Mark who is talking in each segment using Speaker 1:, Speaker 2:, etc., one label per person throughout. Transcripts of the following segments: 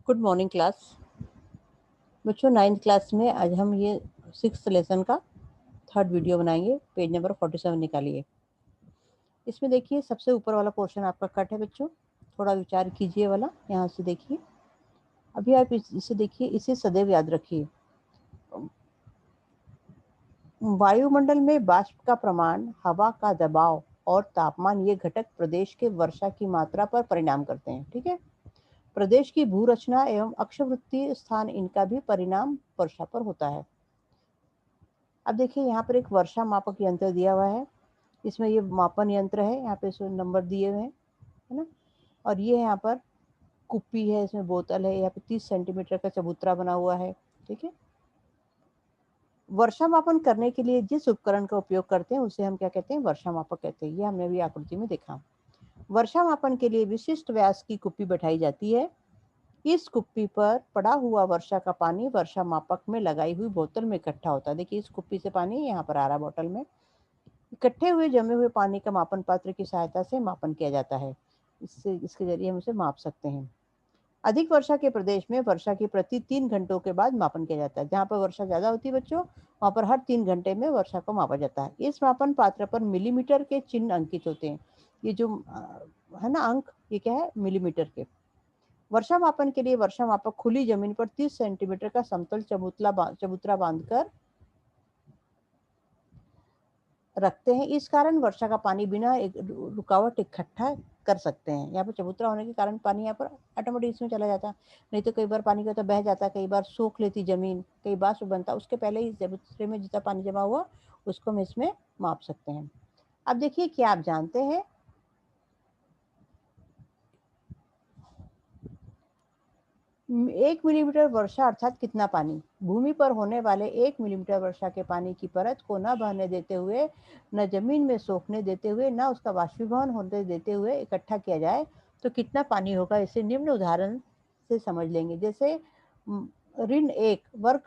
Speaker 1: Good morning class. बच्चों 9th class में आज हम ये 6th लेसन का 3rd वीडियो बनाएंगे। पेज नंबर 47 निकालिए। इसमें देखिए सबसे ऊपर वाला पोर्शन आपका कट है बच्चों, थोड़ा विचार कीजिए वाला, यहाँ से देखिए। अभी आप इसे देखिए, इसे सदैव याद रखिए। वायुमंडल में वाष्प का प्रमाण, हवा का दबाव और तापमान ये घटक प्रदेश के वर्षा की मात्रा पर परिणाम करते हैं। ठीक है। प्रदेश की भू रचना एवं अक्षवृत्तीय स्थान, इनका भी परिणाम वर्षा पर होता है। अब देखिए यहाँ पर एक वर्षा मापक यंत्र दिया हुआ है। इसमें ये मापन यंत्र है, यहाँ पे इसमें नंबर दिए हुए हैं, है ना। और ये यहाँ पर कुप्पी है, इसमें बोतल है, यहाँ पे 30 सेंटीमीटर का चबूतरा बना हुआ है। ठीक है। वर्षा मापन करने के लिए जिस उपकरण का उपयोग करते हैं उसे हम क्या कहते हैं? वर्षा मापक कहते हैं। ये हमने अभी आकृति में देखा। वर्षा मापन के लिए विशिष्ट व्यास की कुप्पी बैठाई जाती है। इस कुप्पी पर पड़ा हुआ वर्षा का पानी वर्षा मापक में लगाई हुई बोतल में इकट्ठा होता है। देखिए इस कुप्पी से पानी यहाँ पर आ रहा है बोतल में। इकट्ठे हुए जमे हुए पानी का मापन पात्र की सहायता से मापन किया जाता है। इसके जरिए हम उसे माप सकते हैं। अधिक वर्षा के प्रदेश में वर्षा की प्रति 3 घंटों के बाद मापन किया जाता है। जहाँ पर वर्षा ज्यादा होती है बच्चों, वहाँ पर हर 3 घंटे में वर्षा को मापा जाता है। इस मापन पात्र पर मिलीमीटर के चिन्ह अंकित होते हैं। ये जो है ना अंक, ये क्या है? मिलीमीटर के। वर्षा मापन के लिए वर्षा मापक खुली जमीन पर 30 सेंटीमीटर का समतल चबूतरा बांधकर रखते हैं। इस कारण वर्षा का पानी बिना एक रुकावट इकट्ठा कर सकते हैं। यहाँ पर चबूतरा होने के कारण पानी यहाँ पर ऑटोमेटिक इसमें चला जाता है। नहीं तो कई बार पानी का तो बह जाता है, कई बार सूख लेती जमीन, कई बार बनता, उसके पहले ही चबूतरे में जितना पानी जमा हुआ उसको हम इसमें माप सकते हैं। अब देखिए, क्या आप जानते हैं 1 मिलीमीटर वर्षा अर्थात कितना पानी? भूमि पर होने वाले 1 मिलीमीटर वर्षा के पानी की परत को न बहने देते हुए, न जमीन में सोखने देते हुए, न उसका वाष्पीभवन होने देते हुए इकट्ठा किया जाए तो कितना पानी होगा? इसे निम्न उदाहरण से समझ लेंगे। जैसे ऋण 1 वर्ग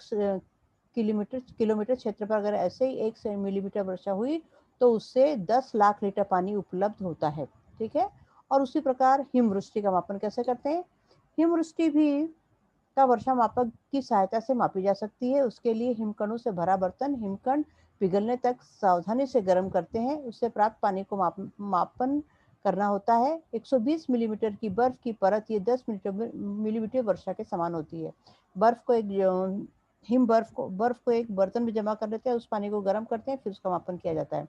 Speaker 1: किलोमीटर क्षेत्र पर अगर ऐसे ही 1 मिलीमीटर वर्षा हुई तो उससे 10 लाख लीटर पानी उपलब्ध होता है। ठीक है। और उसी प्रकार हिमवृष्टि का मापन कैसे करते हैं? हिमवृष्टि भी का वर्षा मापक की सहायता से मापी जा सकती है। उसके लिए हिमकणों से भरा बर्तन हिमकण पिघलने तक सावधानी से गर्म करते हैं। उससे प्राप्त पानी को मापन करना होता है। 120 मिलीमीटर की बर्फ की परत ये 10 मिलीमीटर वर्षा के समान होती है। बर्फ को एक बर्तन में जमा कर लेते हैं, उस पानी को गर्म करते हैं, फिर उसका मापन किया जाता है।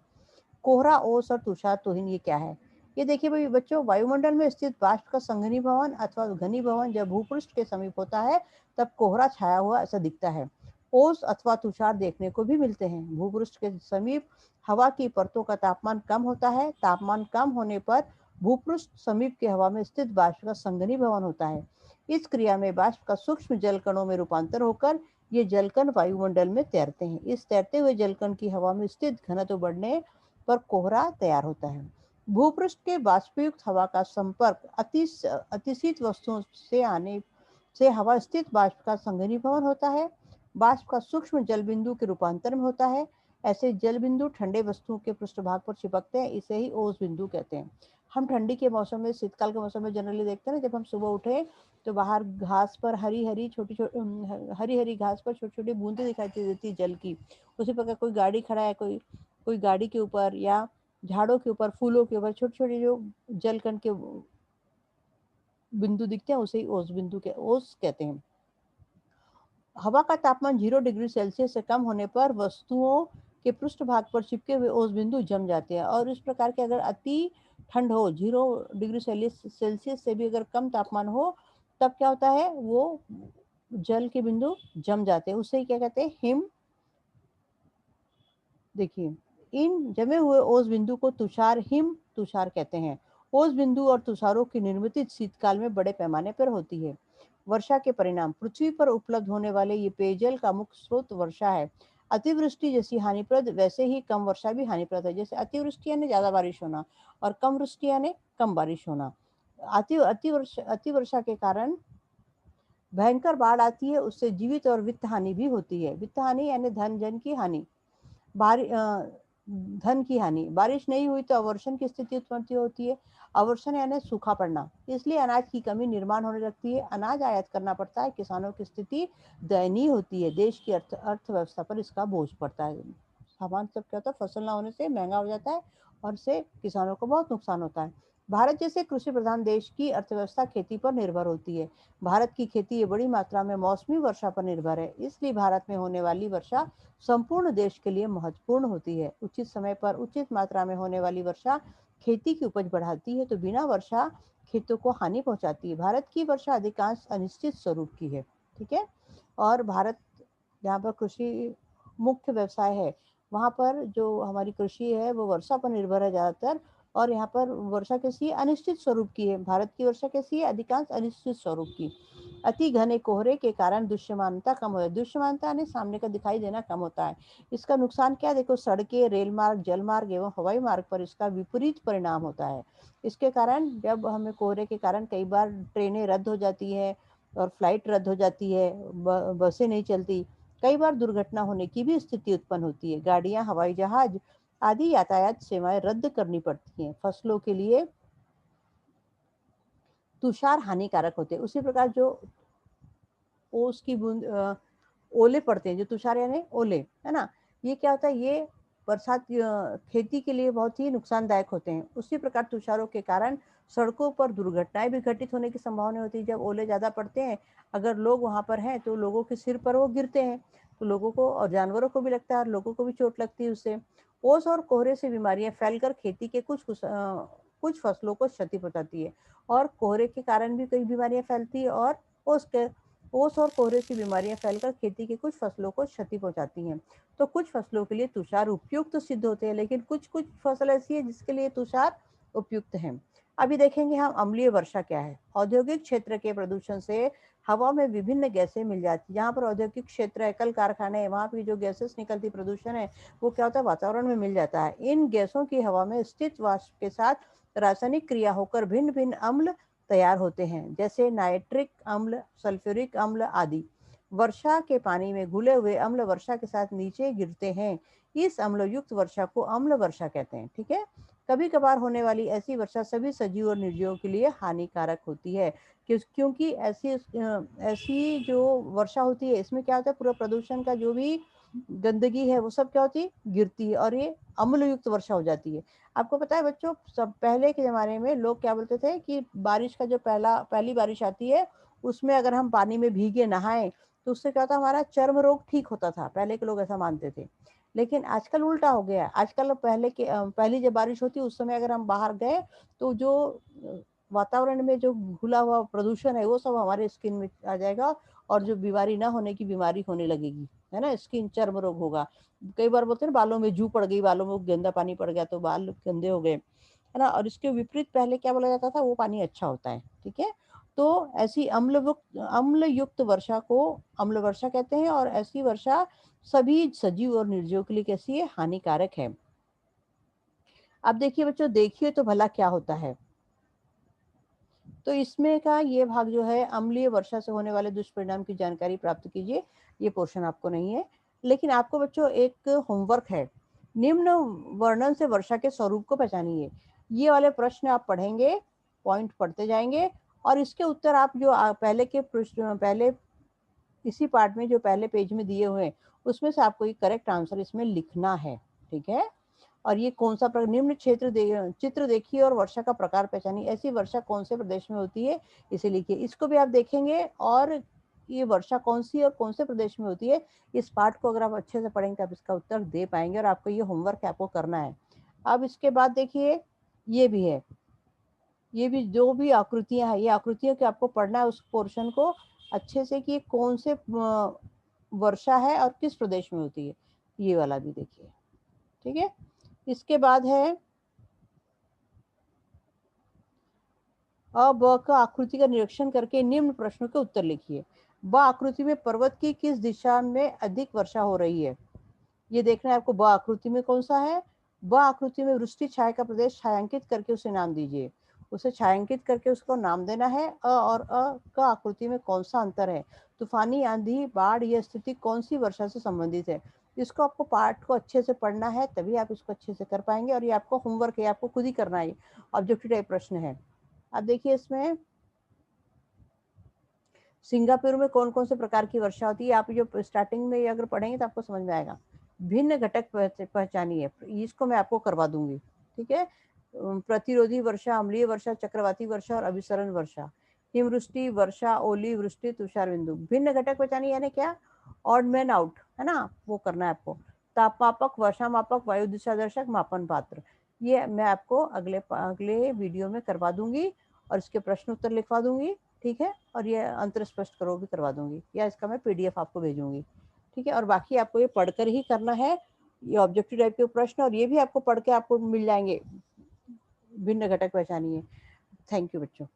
Speaker 1: कोहरा, ओस और तुषार तुहिन ये क्या है? ये देखिए भाई बच्चों, वायुमंडल में स्थित वाष्प का संघनीभवन अथवा घनीभवन जब भूपृष्ठ के समीप होता है तब कोहरा छाया हुआ ऐसा दिखता है। ओस अथवा तुषार देखने को भी मिलते हैं। भूपृष्ठ के समीप हवा की परतों का तापमान कम होता है। तापमान कम होने पर भूपृष्ठ समीप की हवा में स्थित वाष्प का संघनीभवन होता है। इस क्रिया में वाष्प का सूक्ष्म जल कणों में रूपांतर होकर ये जलकण वायुमंडल में तैरते हैं। इस तैरते हुए जलकण की हवा में स्थित घनत्व बढ़ने पर कोहरा तैयार होता है। भूपृष्ठ के वाष्पयुक्त हवा का संपर्क अतिशीत वस्तुओं से आने से हवा स्थित वाष्प का संघनीभवन होता है। वाष्प का सूक्ष्म जल बिंदु के रूपांतर में होता है। ऐसे जल बिंदु ठंडे वस्तुओं के पृष्ठभाग पर चिपकते हैं। इसे ही ओस बिंदु कहते हैं। हम ठंडी के मौसम में, शीतकाल के मौसम में जनरली देखते हैं ना, जब हम सुबह उठे तो बाहर घास पर हरी हरी घास पर छोटी छोटी बूंदें दिखाई देती जल की। उसी प्रकार कोई गाड़ी खड़ा है, कोई गाड़ी के ऊपर या झाड़ों के ऊपर, फूलों के ऊपर छोटे छोटे जो जलकण के बिंदु दिखते हैं उसे ओस कहते हैं। हवा का तापमान 0 डिग्री सेल्सियस से कम होने पर वस्तुओं के पृष्ठभाग पर चिपके हुए ओस बिंदु जम जाते हैं। और इस प्रकार के अगर अति ठंड हो, 0 डिग्री सेल्सियस से भी अगर कम तापमान हो, तब क्या होता है? वो जल के बिंदु जम जाते हैं। उससे क्या कहते हैं? हिम। देखिए, इन जमे हुए ओस बिंदु को तुषार कहते हैं। ओस बिंदु और तुषारों की निर्मित शीतकाल में बड़े पैमाने पर होती है। वर्षा के परिणाम, पृथ्वी पर उपलब्ध होने वाले ये पेयजल का मुख्य स्रोत वर्षा है। अतिवृष्टि जैसी हानिप्रद, वैसे ही कम वर्षा भी हानिप्रद है। जैसे अतिवृष्टि यानी ज्यादा बारिश होना और कम वृष्टि यानी कम बारिश होना। अतिवर्षा के कारण भयंकर बाढ़ आती है, उससे जीवित और वित्त हानि भी होती है। वित्त हानि यानी धन जन की हानि, धन की हानि। बारिश नहीं हुई तो अवर्षण की स्थिति उत्पन्न होती है। अवर्षण यानी सूखा पड़ना, इसलिए अनाज की कमी निर्माण होने लगती है। अनाज आयात करना पड़ता है, किसानों की स्थिति दयनीय होती है। देश की अर्थव्यवस्था पर इसका बोझ पड़ता है। सामान सब क्या होता है, फसल ना होने से महंगा हो जाता है और इससे किसानों को बहुत नुकसान होता है। भारत जैसे कृषि प्रधान देश की अर्थव्यवस्था खेती पर निर्भर होती है। भारत की खेती बड़ी मात्रा में मौसमी वर्षा पर निर्भर है, इसलिए भारत में होने वाली वर्षा संपूर्ण देश के लिए महत्वपूर्ण होती है। उचित समय पर उचित मात्रा में होने वाली वर्षा खेती की उपज बढ़ाती है, तो बिना वर्षा खेतों को हानि पहुंचाती है। भारत की वर्षा अधिकांश अनिश्चित स्वरूप की है। ठीक है। और भारत जहाँ पर कृषि मुख्य व्यवसाय है, वहाँ पर जो हमारी कृषि है वो वर्षा पर निर्भर है ज़्यादातर। और यहाँ पर वर्षा कैसी है, अनिश्चित स्वरूप की है। भारत की वर्षा कैसी है, अधिकांश अनिश्चित स्वरूप की। अति घने कोहरे के कारण दृश्यमानता कम हो जाती है। दृश्यमानता यानी सामने का दिखाई देना कम होता है। इसका नुकसान क्या है, देखो, सड़कें, रेल मार्ग, जल मार्ग एवं हवाई मार्ग पर इसका विपरीत परिणाम होता है। इसके कारण जब हमें कोहरे के कारण कई बार ट्रेनें रद्द हो जाती है और फ्लाइट रद्द हो जाती है, बसें नहीं चलती। कई बार दुर्घटना होने की भी स्थिति उत्पन्न होती है। गाड़ियां, हवाई जहाज आदि यातायात सेवाएं रद्द करनी पड़ती हैं। फसलों के लिए तुषार हानिकारक होते हैं। उसी प्रकार जो ओस की बूंद ओले पड़ते हैं, जो तुषार यानी ओले, है ना, ये क्या होता है, ये बरसात खेती के लिए बहुत ही नुकसानदायक होते हैं। उसी प्रकार तुषारों के कारण सड़कों पर दुर्घटनाएं भी घटित होने की संभावना होती है। जब ओले ज्यादा पड़ते हैं, अगर लोग वहां पर हैं तो लोगों के सिर पर वो गिरते हैं, तो लोगों को और जानवरों को भी लगता है और लोगों को भी चोट लगती है उससे। ओस और कोहरे से बीमारियां फैलकर खेती के कुछ फसलों को क्षति पहुंचाती है। और कोहरे के कारण भी कई बीमारियां फैलती है और ओस और कोहरे की बीमारियां फैलकर खेती की कुछ फसलों को क्षति पहुंचाती हैं। तो कुछ फसलों के लिए तुषार उपयुक्त तो सिद्ध होते हैं, लेकिन कुछ कुछ फसल ऐसी है जिसके लिए तुषार उपयुक्त है। अभी देखेंगे हम अम्लीय वर्षा क्या है। औद्योगिक क्षेत्र के प्रदूषण से हवा में विभिन्न गैसें मिल जाती है। जहाँ पर औद्योगिक क्षेत्र है, कल कारखाने है, वहाँ की जो गैसेस निकलती प्रदूषण है, वो क्या होता है, वातावरण में मिल जाता है। इन गैसों की हवा में स्थित वाष्प के साथ रासायनिक क्रिया होकर भिन्न भिन्न अम्ल तैयार होते हैं, जैसे नाइट्रिक अम्ल, सल्फ्यूरिक अम्ल आदि। वर्षा के पानी में घुले हुए अम्ल वर्षा के साथ नीचे गिरते हैं। इस अम्ल युक्त वर्षा को अम्ल वर्षा कहते हैं। ठीक है। कभी कभार होने वाली ऐसी वर्षा सभी सजीव और निर्जीवों के लिए हानिकारक होती है, क्योंकि ऐसी जो वर्षा होती है, इसमें क्या होता है, पूरा प्रदूषण का जो भी गंदगी है वो सब क्या होती है, गिरती है और ये अम्ल युक्त वर्षा हो जाती है। आपको पता है बच्चों, सब पहले के ज़माने में लोग क्या बोलते थे कि बारिश का जो पहली बारिश आती है, उसमें अगर हम पानी में भीगे नहाएं तो उससे क्या होता, हमारा चर्म रोग ठीक होता था। पहले के लोग ऐसा मानते थे। लेकिन आजकल उल्टा हो गया है। आजकल पहली जब बारिश होती है उस समय अगर हम बाहर गए तो जो वातावरण में जो घुला हुआ प्रदूषण है वो सब हमारे स्किन में आ जाएगा और जो बीमारी ना होने की बीमारी होने लगेगी, है ना, स्किन चर्म रोग होगा। कई बार बोलते हैं ना, बालों में जू पड़ गई, बालों में गंदा पानी पड़ गया तो बाल गंदे हो गए, है ना। और इसके विपरीत पहले क्या बोला जाता था, वो पानी अच्छा होता है। ठीक है। तो ऐसी अम्ल युक्त वर्षा को अम्ल वर्षा कहते हैं और ऐसी वर्षा सभी सजीव और निर्जीव के लिए कैसी है, हानिकारक है। अब देखिए बच्चों, देखिए तो भला क्या होता है। तो इसमें का ये भाग जो है, अम्लीय वर्षा से होने वाले दुष्परिणाम की जानकारी प्राप्त कीजिए। ये पोर्शन आपको नहीं है, लेकिन आपको बच्चों एक होमवर्क है। निम्न वर्णन से वर्षा के स्वरूप को पहचानिए। ये वाले प्रश्न आप पढ़ेंगे, पॉइंट पढ़ते जाएंगे और इसके उत्तर आप जो पहले इसी पार्ट में जो पहले पेज में दिए हुए हैं उसमें से आपको ये करेक्ट आंसर इसमें लिखना है। ठीक है। और ये कौन सा निम्न चित्र देखिए और वर्षा का प्रकार पहचानिए। ऐसी वर्षा कौन से प्रदेश में होती है इसे लिखिए। इसको भी आप देखेंगे और ये वर्षा कौन सी और कौन से प्रदेश में होती है, इस पार्ट को अगर आप अच्छे से पढ़ेंगे तो आप इसका उत्तर दे पाएंगे और आपको ये होमवर्क आपको करना है। अब इसके बाद देखिए, ये भी है, ये भी जो भी आकृतियां हैं, ये आकृतियों के आपको पढ़ना है उस पोर्शन को अच्छे से कि कौन से वर्षा है और किस प्रदेश में होती है, ये वाला भी देखिए। ठीक है। इसके बाद है अ ब क आकृति का निरीक्षण करके निम्न प्रश्नों के उत्तर लिखिए। ब आकृति में पर्वत की किस दिशा में अधिक वर्षा हो रही है? ये देखना है आपको ब आकृति में कौन सा है। ब आकृति में वृष्टि छाया का प्रदेश छायांकित करके उसे नाम दीजिए। उसे छायांकित करके उसको नाम देना है। और क आकृति में कौन सा अंतर है? तूफानी आंधी, बाढ़, यह स्थिति कौन सी वर्षा से संबंधित है? इसको आपको पाठ को अच्छे से पढ़ना है, तभी आप इसको अच्छे से कर पाएंगे। और ये आपको होमवर्क है, आपको खुद ही करना है। ऑब्जेक्टिव टाइप प्रश्न है। अब देखिए इसमें सिंगापुर में कौन-कौन से प्रकार की वर्षा होती है? आप जो स्टार्टिंग में ये अगर पढ़ेंगे तो आपको समझ में आएगा। भिन्न घटक पहचानिए, इसको मैं आपको करवा दूँगी, ठीक है? प्रतिरोधी वर्षा, अम्लीय वर्षा, चक्रवाती वर्षा और अभिसरण वर्षा, हिमवृष्टि, वर्षा, ओली वृष्टि, तुषार बिंदु। भिन्न घटक पहचानिए यानी क्या? ऑड मैन आउट, है ना? वो करना है आपको। तापमापक, वर्षा मापक, वायु दिशा दर्शक, मापन पात्र। ये मैं आपको अगले वीडियो में करवा दूँगी और इसके प्रश्न उत्तर लिखवा दूँगी, ठीक है? और ये अंतर स्पष्ट करो भी करवा दूँगी, या इसका मैं पीडीएफ आपको भेजूँगी, ठीक है? और बाकी आपको ये पढ़कर ही करना है, ये ऑब्जेक्टिव टाइप के प्रश्न, और ये भी आपको पढ़ के आपको मिल जाएँगे। भिन्न घटक पहचानिए। थैंक यू बच्चों।